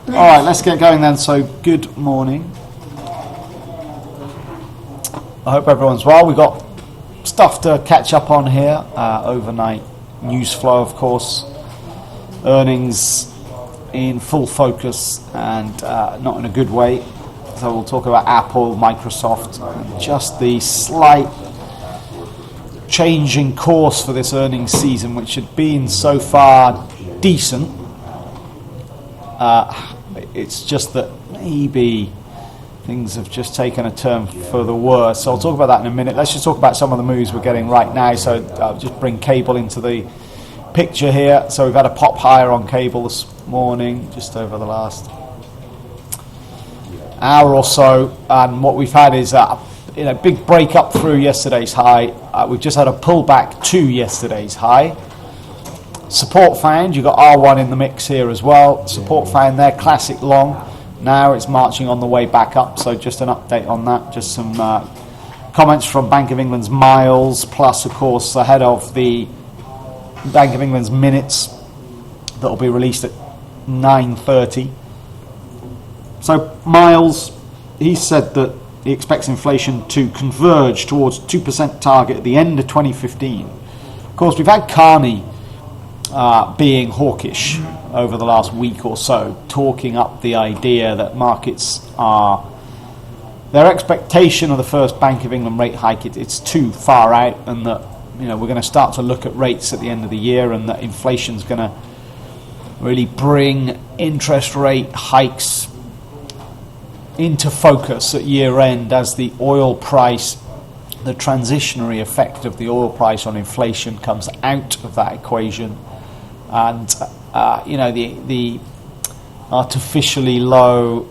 Alright, let's get going then. So, good morning. I hope everyone's well. We've got stuff to catch up on here. Overnight news flow, of course. Earnings in full focus and not in a good way. So we'll talk about Apple, Microsoft, and just the slight change in course for this earnings season, which had been so far decent. It's just that maybe things have just taken a turn for the worse. So I'll talk about that in a minute. Let's just talk about some of the moves we're getting right now. So I'll just bring cable into the picture here. So we've had a pop higher on cable this morning, just over the last hour or so. And what we've had is a big break up through yesterday's high. We've just had a pullback to yesterday's high. Support found, you've got R1 in the mix here as well. Support found there, classic long. Now it's marching on the way back up, so just an update on that. Just some comments from Bank of England's Miles, plus of course ahead of the Bank of England's minutes that will be released at 9:30. So Miles, he said that he expects inflation to converge towards 2% target at the end of 2015. Of course, we've had Carney being hawkish over the last week or so, talking up the idea that markets are, their expectation of the first Bank of England rate hike, it's too far out, and that we're going to start to look at rates at the end of the year, and that inflation's going to really bring interest rate hikes into focus at year end as the oil price, the transitionary effect of the oil price on inflation comes out of that equation. And the artificially low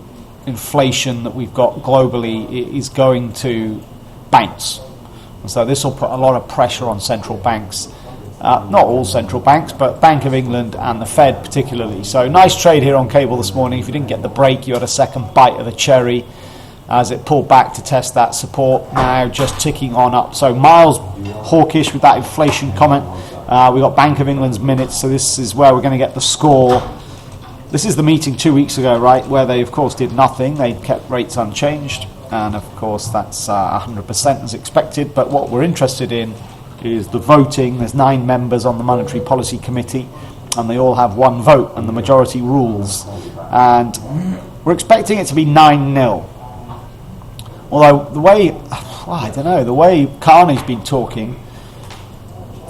inflation that we've got globally is going to bounce. And so this will put a lot of pressure on central banks. Not all central banks, but Bank of England and the Fed particularly. So nice trade here on cable this morning. If you didn't get the break, you had a second bite of the cherry as it pulled back to test that support. Now just ticking on up. So Miles hawkish with that inflation comment. We got Bank of England's minutes, so this is where we're going to get the score. This is the meeting 2 weeks ago, right, where they, of course, did nothing. They kept rates unchanged, and, of course, that's 100% as expected. But what we're interested in is the voting. There's 9 members on the Monetary Policy Committee, and they all have one vote, and the majority rules. And we're expecting it to be 9-0. Although the way Carney's been talking,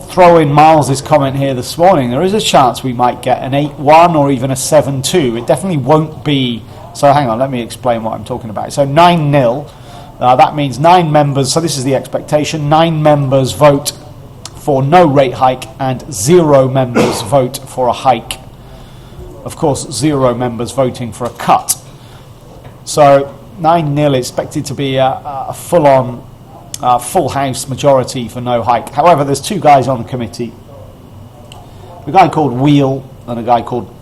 throw in Miles' comment here this morning, there is a chance we might get an 8-1 or even a 7-2. It definitely won't be. So hang on, let me explain what I'm talking about. So 9-0, that means 9 members, so this is the expectation, 9 members vote for no rate hike and 0 members vote for a hike. Of course, 0 members voting for a cut. So 9-0 expected to be a full-on full house majority for no hike. However, there's 2 guys on the committee, a guy called Wheel and a guy called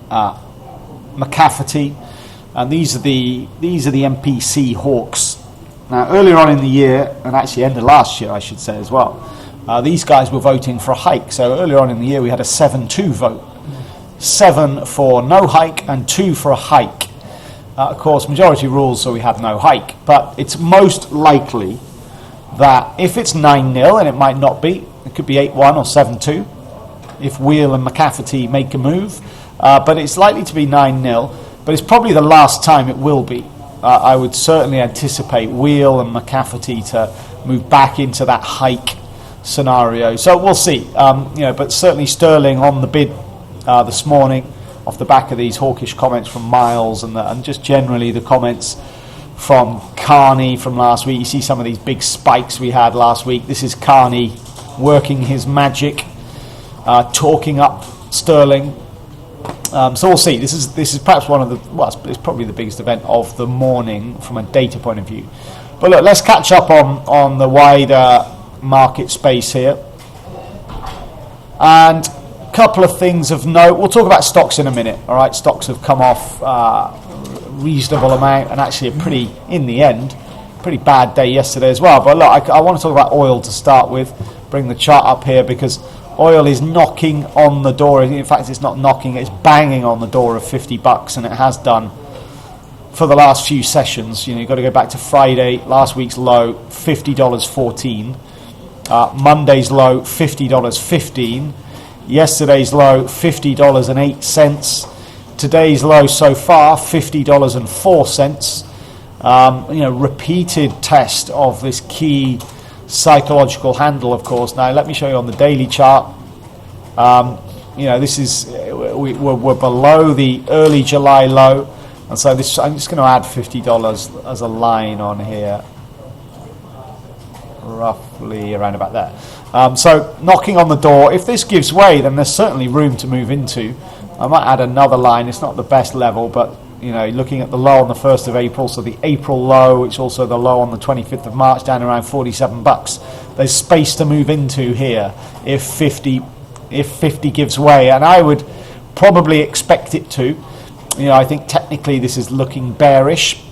McCafferty, and these are the MPC hawks. Now, earlier on in the year, and actually end of last year, I should say as well, these guys were voting for a hike. So earlier on in the year, we had a 7-2 vote, 7 for no hike and 2 for a hike. Of course, majority rules, so we had no hike. But it's most likely that if it's 9-0, and it might not be, it could be 8-1 or 7-2 if Wheel and McCafferty make a move, but it's likely to be 9-0, but it's probably the last time it will be. I would certainly anticipate Wheel and McCafferty to move back into that hike scenario. So we'll see, but certainly Sterling on the bid this morning off the back of these hawkish comments from Miles and just generally the comments from Carney from last week. You see some of these big spikes we had last week. This is Carney working his magic, talking up Sterling. So we'll see. This is perhaps one of the, it's probably the biggest event of the morning from a data point of view. But look, let's catch up on the wider market space here. And a couple of things of note. We'll talk about stocks in a minute. All right, stocks have come off reasonable amount, and actually in the end, pretty bad day yesterday as well. But look, I want to talk about oil to start with. Bring the chart up here because Oil is knocking on the door. In fact, it's not knocking, it's banging on the door of $50, and it has done for the last few sessions. You know, you've got to go back to Friday, last week's low, $50.14. Monday's low, $50.15. Yesterday's low, $50.08. Today's low so far, $50.04. Repeated test of this key psychological handle, of course. Now, let me show you on the daily chart. This is we're below the early July low, and so this I'm just going to add $50 as a line on here, roughly around about there. So knocking on the door. If this gives way, then there's certainly room to move into. I might add another line. It's not the best level, but looking at the low on the 1st of April, so the April low, it's also the low on the 25th of March, down around $47. There's space to move into here if 50 gives way, and I would probably expect it to. I think technically this is looking bearish.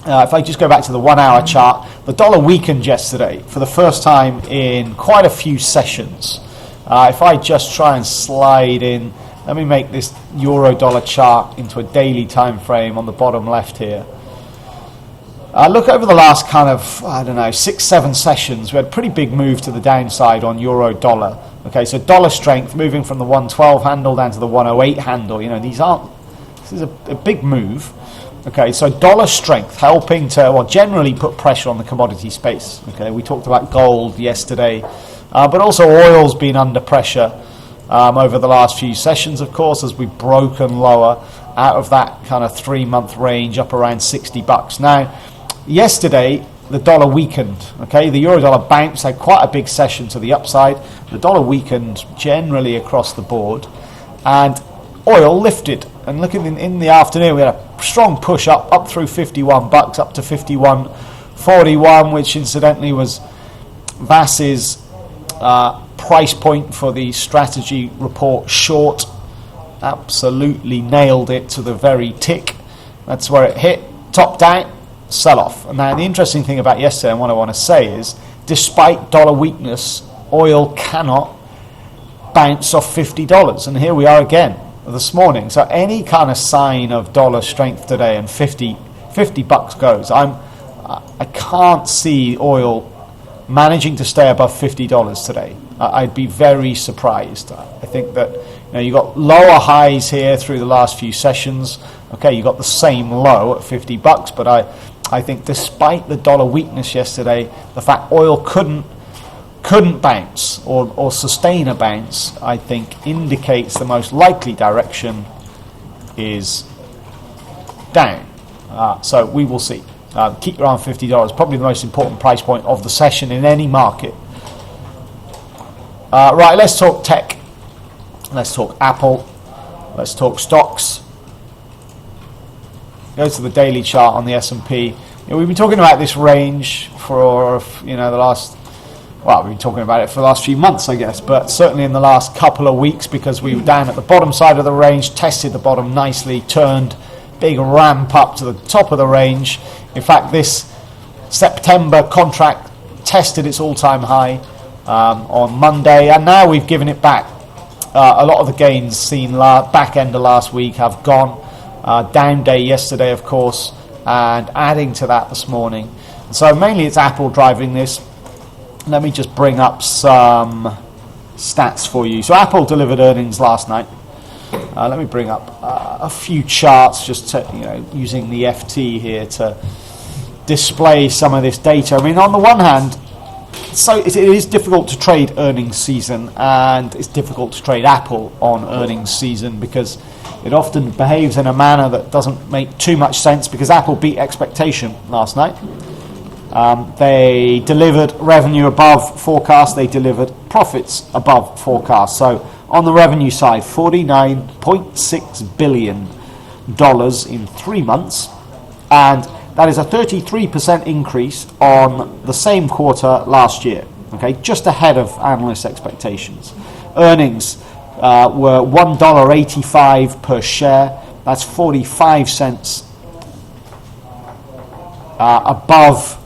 If I just go back to the 1 hour chart, the dollar weakened yesterday for the first time in quite a few sessions. If I just try and slide in, let me make this euro dollar chart into a daily time frame on the bottom left here. Look over the last 6-7 sessions. We had a pretty big move to the downside on euro dollar. Okay, so dollar strength moving from the 112 handle down to the 108 handle. This is a big move. Okay, so dollar strength helping to generally put pressure on the commodity space. Okay, we talked about gold yesterday, but also oil's been under pressure over the last few sessions, of course, as we've broken lower out of that kind of 3-month range up around $60. Now, yesterday the dollar weakened. Okay, the euro dollar bounced, had quite a big session to the upside. The dollar weakened generally across the board, and oil lifted. And looking in the afternoon, we had a strong push up through $51, up to 51.41, which incidentally was Vass's price point for the strategy report short. Absolutely nailed it to the very tick. That's where it hit, topped out, sell off. And now the interesting thing about yesterday, and what I want to say is, despite dollar weakness, oil cannot bounce off $50, and here we are again this morning. So any kind of sign of dollar strength today, and $50 goes, I can't see oil managing to stay above $50 today. I'd be very surprised. I think that you got lower highs here through the last few sessions. Okay, you got the same low at $50, but I think despite the dollar weakness yesterday, the fact oil couldn't bounce or sustain a bounce, I think indicates the most likely direction is down. So we will see. Keep your eye on $50, probably the most important price point of the session in any market. Right, let's talk tech. Let's talk Apple. Let's talk stocks. Go to the daily chart on the S&P. We've been talking about this range for the last. Well, we've been talking about it for the last few months, I guess, but certainly in the last couple of weeks, because we were down at the bottom side of the range, tested the bottom nicely, turned, big ramp up to the top of the range. In fact, this September contract tested its all-time high on Monday, and now we've given it back. A lot of the gains seen back end of last week have gone. Down day yesterday, of course, and adding to that this morning. So mainly it's Apple driving this. Let me just bring up some stats for you. So Apple delivered earnings last night. Let me bring up a few charts, just to, using the FT here to display some of this data. I mean, on the one hand, so it is difficult to trade earnings season, and it's difficult to trade Apple on earnings season because it often behaves in a manner that doesn't make too much sense, because Apple beat expectation last night. They delivered revenue above forecast. They delivered profits above forecast. So on the revenue side, $49.6 billion in 3 months, and that is a 33% increase on the same quarter last year. Okay, just ahead of analyst expectations. Earnings were $1.85 per share. That's 45 cents above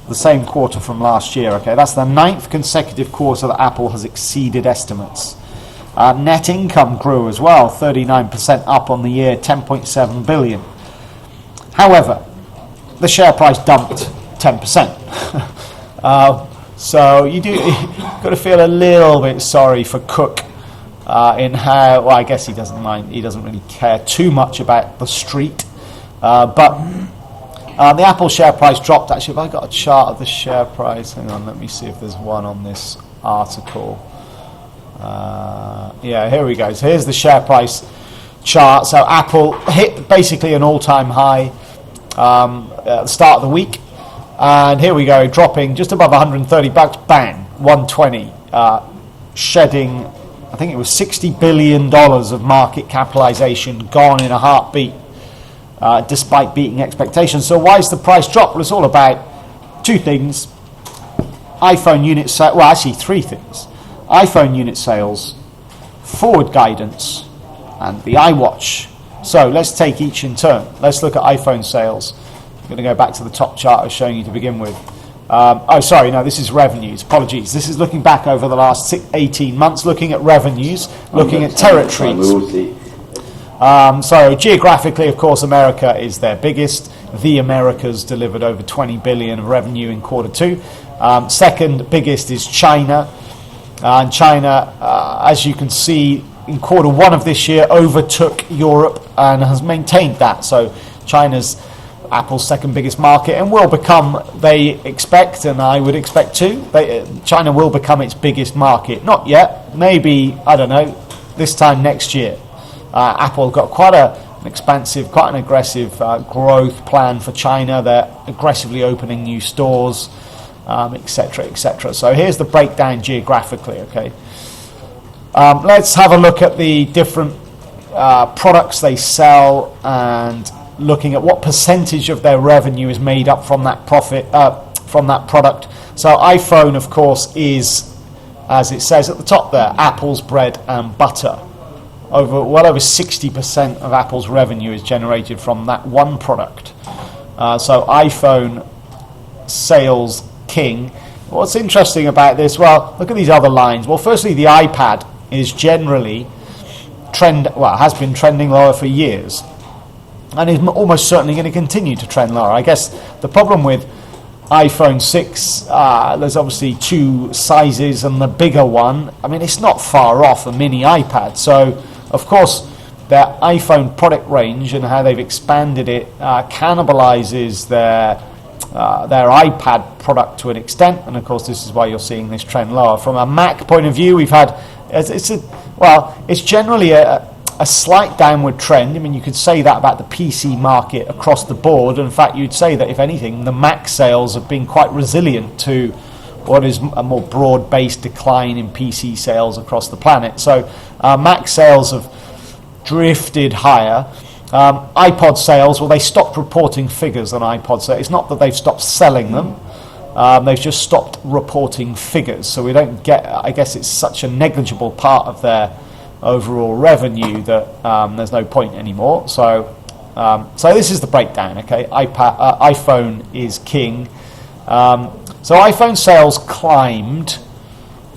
the same quarter from last year. Okay, that's the 9th consecutive quarter that Apple has exceeded estimates. Net income grew as well, 39% up on the year, 10.7 billion. However, the share price dumped 10%. So you've got to feel a little bit sorry for Cook in how, well, I guess he doesn't mind, he doesn't really care too much about the street. But the Apple share price dropped. Actually, have I got a chart of the share price? Hang on, let me see if there's one on this article. Yeah, here we go. So here's the share price chart. So Apple hit basically an all-time high at the start of the week. And here we go, dropping just above 130 bucks, bang, 120, shedding, I think it was $60 billion of market capitalization gone in a heartbeat, despite beating expectations. So why is the price drop? Well, it's all about two things. iPhone unit sales, well, actually three things. iPhone unit sales, forward guidance, and the iWatch. So let's take each in turn. Let's look at iPhone sales. I'm going to go back to the top chart I was showing you to begin with. This is revenues. Apologies. This is looking back over the last 18 months, looking at revenues, looking at territories. So geographically, of course, America is their biggest. The Americas delivered over 20 billion of revenue in quarter two. Second biggest is China. And China, as you can see, in quarter one of this year, overtook Europe and has maintained that. So China's Apple's second biggest market and will become, they expect, and I would expect too, China will become its biggest market. Not yet, maybe, I don't know, this time next year. Apple got quite an expansive, quite an aggressive growth plan for China. They're aggressively opening new stores, etc., etc. So here's the breakdown geographically, okay? Let's have a look at the different products they sell and looking at what percentage of their revenue is made up from that from that product. So iPhone, of course, is, as it says at the top there, Apple's bread and butter. Well over 60% of Apple's revenue is generated from that one product. So iPhone sales king. What's interesting about this? Well, look at these other lines. Well, firstly, the iPad is generally has been trending lower for years, and is almost certainly going to continue to trend lower. I guess the problem with iPhone 6, there's obviously two sizes, and the bigger one, I mean, it's not far off a mini iPad. So, of course, their iPhone product range and how they've expanded it cannibalizes their iPad product to an extent, and of course, this is why you're seeing this trend lower. From a Mac point of view, we've had it's generally a slight downward trend. I mean, you could say that about the PC market across the board. In fact, you'd say that, if anything, the Mac sales have been quite resilient to what is a more broad-based decline in PC sales across the planet. So Mac sales have drifted higher. iPod sales, well, they stopped reporting figures on iPod sales. It's not that they've stopped selling them. They've just stopped reporting figures. So we don't get, I guess it's such a negligible part of their overall revenue that there's no point anymore. So this is the breakdown, okay? iPhone is king. So iPhone sales climbed.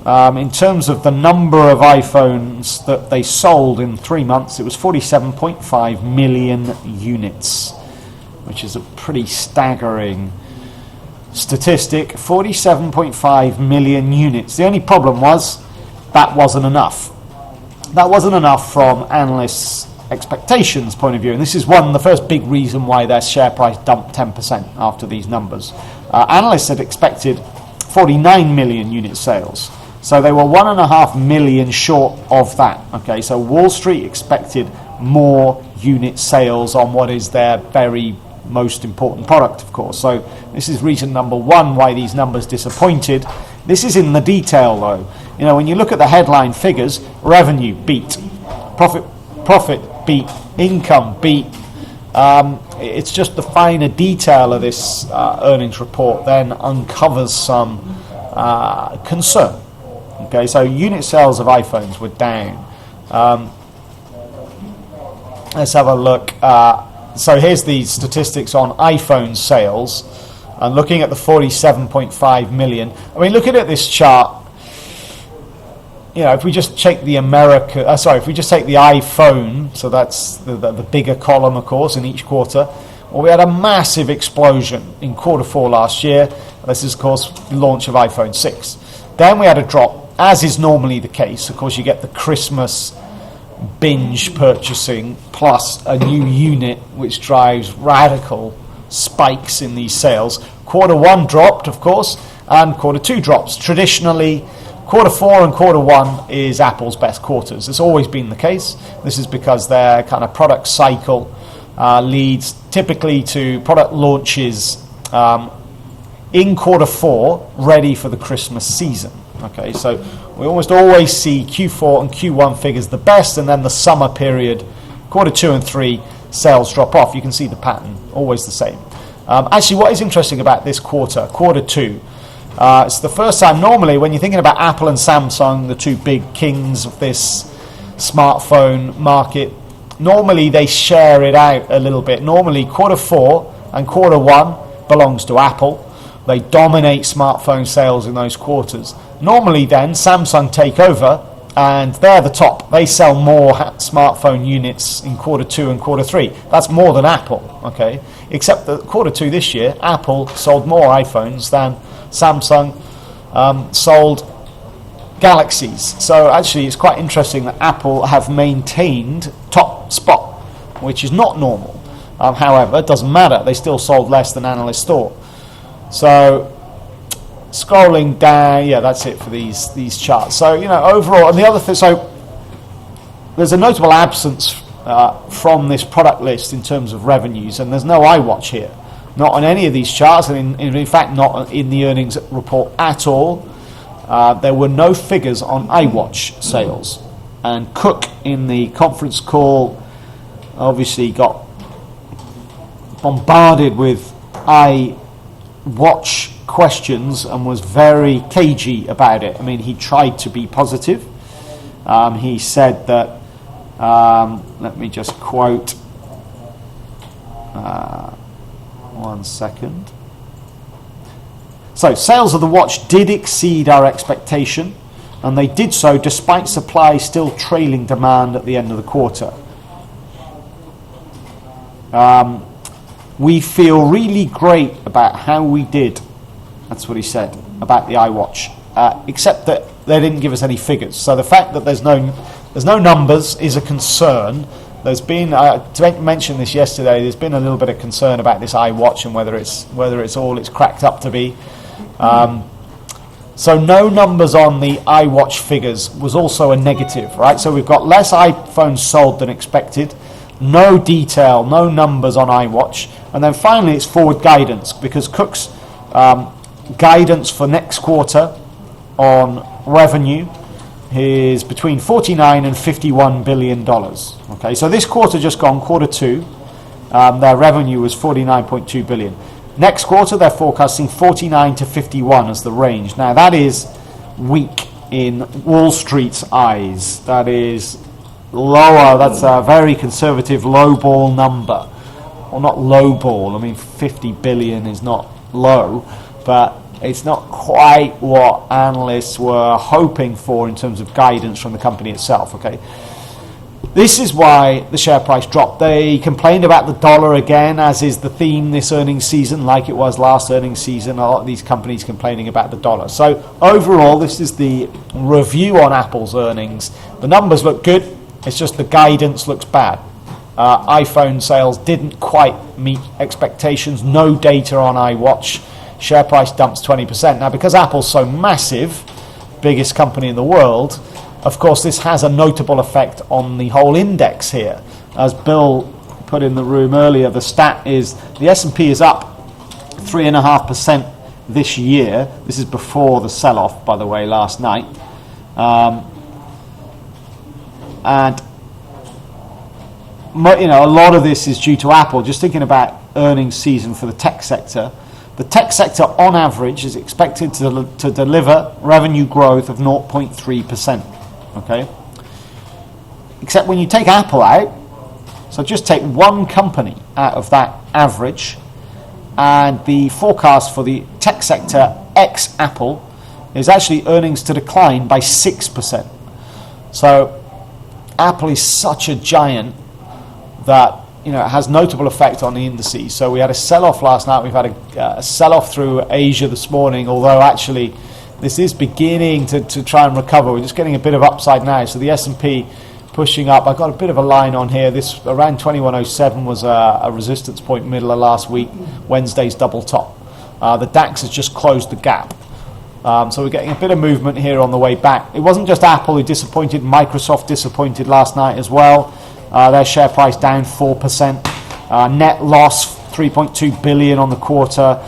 In terms of the number of iPhones that they sold in 3 months, it was 47.5 million units, which is a pretty staggering statistic. 47.5 million units. The only problem was that wasn't enough. That wasn't enough from analysts' expectations point of view, and this is the first big reason why their share price dumped 10% after these numbers. Analysts had expected 49 million unit sales, so they were 1.5 million short of that. Okay, so Wall Street expected more unit sales on what is their very most important product, of course. So this is reason number one why these numbers disappointed. This is in the detail, though. You know, when you look at the headline figures, revenue beat, profit beat, income beat. It's just the finer detail of this earnings report then uncovers some concern. Okay, so unit sales of iPhones were down. Let's have a look. So here's the statistics on iPhone sales, and looking at the 47.5 million. I mean, looking at this chart, if we just take the if we just take the iPhone, so that's the bigger column, of course, in each quarter. Well, we had a massive explosion in quarter 4 last year. This is, of course, the launch of iPhone 6. Then we had a drop, as is normally the case. Of course, you get the Christmas binge purchasing plus a new unit, which drives radical spikes in these sales. Quarter 1 dropped, of course, and quarter 2 drops. Traditionally, quarter 4 and quarter 1 is Apple's best quarters. It's always been the case. This is because their kind of product cycle leads typically to product launches in quarter 4, ready for the Christmas season. Okay, so we almost always see Q4 and Q1 figures the best, and then the summer period, quarter 2 and 3, sales drop off. You can see the pattern, always the same. Actually, what is interesting about this quarter 2, it's the first time, normally when you're thinking about Apple and Samsung, the two big kings of this smartphone market, normally they share it out a little bit. Normally quarter 4 and quarter 1 belongs to Apple. They dominate smartphone sales in those quarters. Normally then Samsung take over and they're the top. They sell more smartphone units in quarter 2 and quarter 3. That's more than Apple, okay? Except that quarter 2 this year, Apple sold more iPhones than Samsung sold Galaxies. So actually it's quite interesting that Apple have maintained top spot, which is not normal. However, it doesn't matter. They still sold less than analysts thought. So scrolling down, that's it for these charts. So overall, and the other thing, so there's a notable absence from this product list in terms of revenues, and there's no iWatch here, not on any of these charts, and in fact not in the earnings report at all. There were no figures on iWatch sales, and Cook in the conference call obviously got bombarded with iWatch questions and was very cagey about it. I mean, he tried to be positive. He said that, let me just quote, one second. So, sales of the watch did exceed our expectation, and they did so despite supply still trailing demand at the end of the quarter. We feel really great about how we did. That's what he said about the iWatch, except that they didn't give us any figures. So the fact that there's no numbers is a concern. There's been, to mention this yesterday, there's been a little bit of concern about this iWatch and whether it's all it's cracked up to be. So no numbers on the iWatch figures was also a negative, right? So we've got less iPhones sold than expected. No detail, no numbers on iWatch. And then finally it's forward guidance, because Cook's guidance for next quarter on revenue is between $49 and $51 billion. Okay, so this quarter just gone, quarter 2, their revenue was $49.2 billion. Next quarter they're forecasting 49 to 51 as the range. Now that is weak in Wall Street's eyes. That is lower. That's a very conservative low ball number. Well, not low ball. I mean, 50 billion is not low, but it's not quite what analysts were hoping for in terms of guidance from the company itself. Okay, this is why the share price dropped. They complained about the dollar again, as is the theme this earnings season, like it was last earnings season. A lot of these companies complaining about the dollar. So overall, this is the review on Apple's earnings. The numbers look good. It's just the guidance looks bad. iPhone sales didn't quite meet expectations. No data on iWatch. Share price dumps 20%. Now, because Apple's so massive, biggest company in the world, of course, this has a notable effect on the whole index here. As Bill put in the room earlier, the stat is the S&P is up 3.5% this year. This is before the sell-off, by the way, last night. And a lot of this is due to Apple. Just thinking about earnings season for the tech sector, the tech sector on average is expected to deliver revenue growth of 0.3%. Okay, except when you take Apple out, so just take one company out of that average, and the forecast for the tech sector ex Apple is actually earnings to decline by 6%. So Apple is such a giant that it has notable effect on the indices. So we had a sell-off last night. We've had a sell-off through Asia this morning, although actually this is beginning to try and recover. We're just getting a bit of upside now. So the S&P pushing up. I've got a bit of a line on here. This around 2107 was a resistance point middle of last week, Wednesday's double top. The DAX has just closed the gap. So we're getting a bit of movement here on the way back. It wasn't just Apple who disappointed. Microsoft disappointed last night as well. Their share price down 4%. Net loss 3.2 billion on the quarter.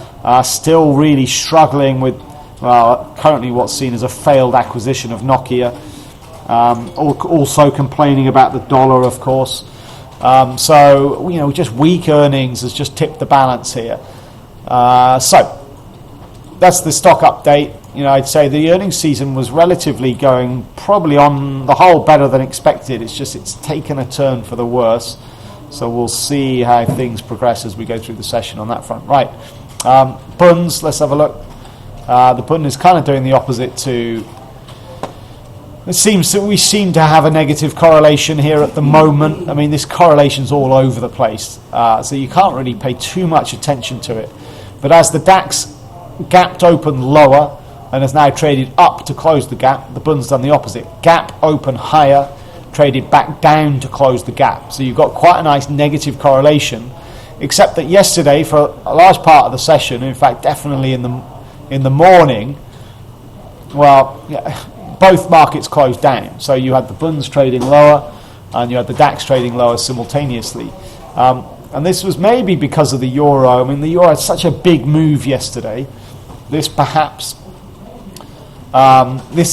Still really struggling with currently what's seen as a failed acquisition of Nokia. Also complaining about the dollar, of course. So just weak earnings has just tipped the balance here. So that's the stock update. I'd say the earnings season was relatively going probably on the whole better than expected. It's taken a turn for the worse. So we'll see how things progress as we go through the session on that front. Right, Bunds, let's have a look. The Bund is kind of doing the opposite to... We seem to have a negative correlation here at the moment. I mean, this correlation's all over the place. So you can't really pay too much attention to it. But as the DAX gapped open lower and has now traded up to close the gap, the Bund's done the opposite. Gap open higher, traded back down to close the gap. So you've got quite a nice negative correlation, except that yesterday, for a large part of the session, in fact definitely in the morning, both markets closed down. So you had the Bunds trading lower and you had the DAX trading lower simultaneously. And this was maybe because of the euro. I mean, the euro had such a big move yesterday. This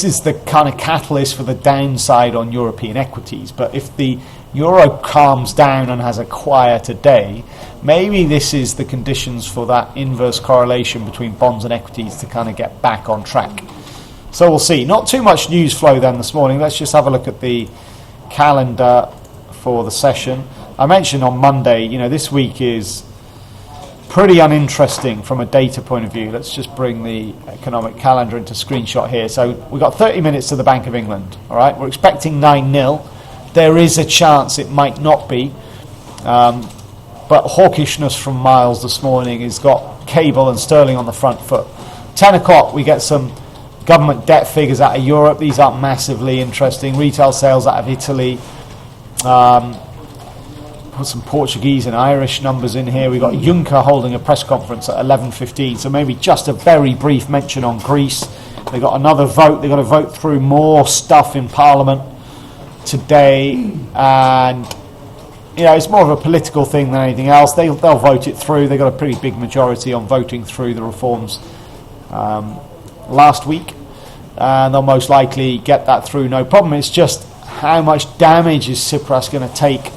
is the kind of catalyst for the downside on European equities. But if the euro calms down and has a quieter day, maybe this is the conditions for that inverse correlation between bonds and equities to kind of get back on track. So we'll see. Not too much news flow then this morning. Let's just have a look at the calendar for the session. I mentioned on Monday, this week is pretty uninteresting from a data point of view. Let's just bring the economic calendar into screenshot here. So we've got 30 minutes to the Bank of England. All right, we're expecting 9-0. There is a chance it might not be. But hawkishness from Miles this morning has got cable and sterling on the front foot. 10 o'clock, we get some government debt figures out of Europe. These aren't massively interesting. Retail sales out of Italy. Put some Portuguese and Irish numbers in here. We've got Juncker holding a press conference at 11:15. So maybe just a very brief mention on Greece. They've got another vote. They've got to vote through more stuff in Parliament today. And, it's more of a political thing than anything else. They'll vote it through. They've got a pretty big majority on voting through the reforms last week, and they'll most likely get that through no problem. It's just how much damage is Tsipras going to take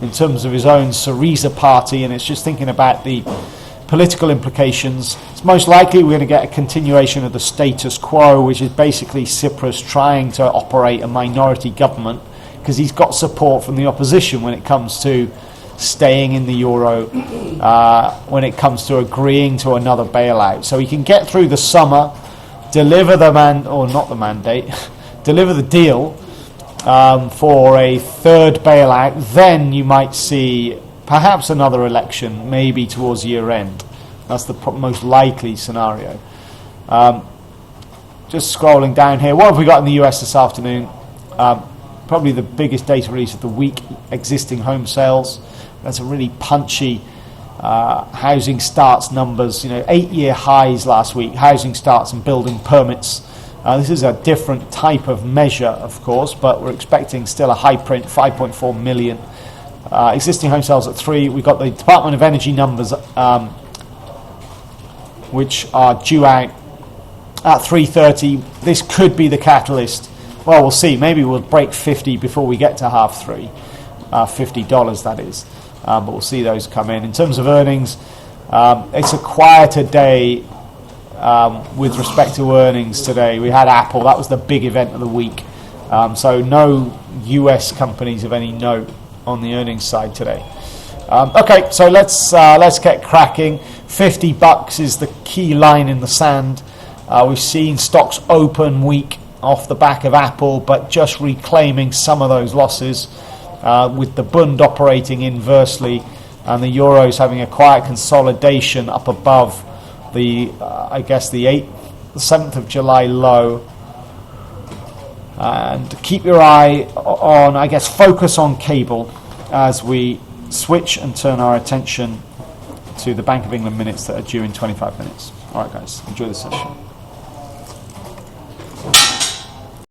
in terms of his own Syriza party, and it's just thinking about the political implications. It's most likely we're going to get a continuation of the status quo, which is basically Tsipras trying to operate a minority government because he's got support from the opposition when it comes to staying in the euro, when it comes to agreeing to another bailout. So he can get through the summer, deliver the deliver the deal for a third bailout. Then you might see perhaps another election, maybe towards year end. That's the most likely scenario. Just scrolling down here, what have we got in the US this afternoon? Probably the biggest data release of the week, existing home sales. That's a really punchy housing starts numbers. 8-year highs last week, housing starts and building permits. This is a different type of measure, of course, but we're expecting still a high print, 5.4 million. Existing home sales at 3. We've got the Department of Energy numbers, which are due out at 3:30. This could be the catalyst. Well, we'll see. Maybe we'll break 50 before we get to half 3. $50, that is. But we'll see those come in. In terms of earnings, it's a quieter day with respect to earnings today. We had Apple. That was the big event of the week. So no US companies of any note on the earnings side today. Okay, so let's get cracking. $50 is the key line in the sand. We've seen stocks open weak off the back of Apple, but just reclaiming some of those losses, with the Bund operating inversely and the euros having a quiet consolidation up above the 7th of July low. And keep your eye on, focus on cable as we switch and turn our attention to the Bank of England minutes that are due in 25 minutes. All right, guys, enjoy the session.